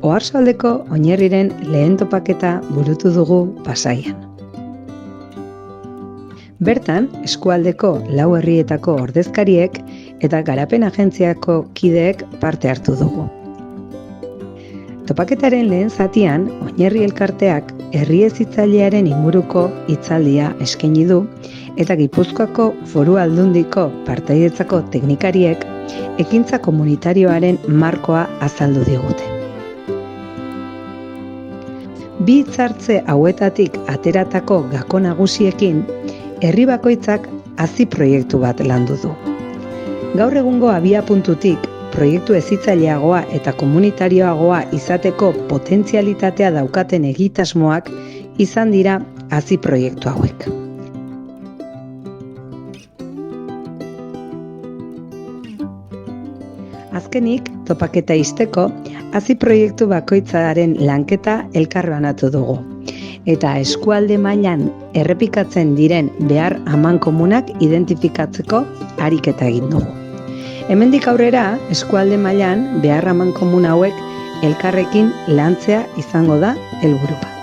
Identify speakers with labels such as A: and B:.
A: Oarsoaldeko oinarriren lehen topaketa burutu dugu Pasaian. Bertan, eskualdeko 4 herrietako ordezkariek eta garapen agentziako kideek parte hartu dugu. Topaketaren lehen zatian, Oinarri elkarteak herri hezitzailearen inguruko hitzaldia eskaini du eta Gipuzkoako Foru Aldundiko partaidetzako teknikariek ekintza komunitarioaren markoa azaldu digute. Bi hitzartze hauetatik ateratako gako nagusiekin, herri bakoitzak hazi proiektu bat landu du. Gaur egungo abiapuntutik, proiektu hezitzaileagoa eta komunitarioagoa izateko potentzialitatea daukaten egitasmoak izan dira hazi proiektu hauek. Azkenik, topaketa ixteko, hazi proiektu bakoitzaren lanketa elkarbanatu dugu. Eta eskualde mailan errepikatzen diren behar amankomunak identifikatzeko ariketa egin dugu. Hemendik aurrera, eskualde mailan behar amankomun hauek elkarrekin lantzea izango da helburua.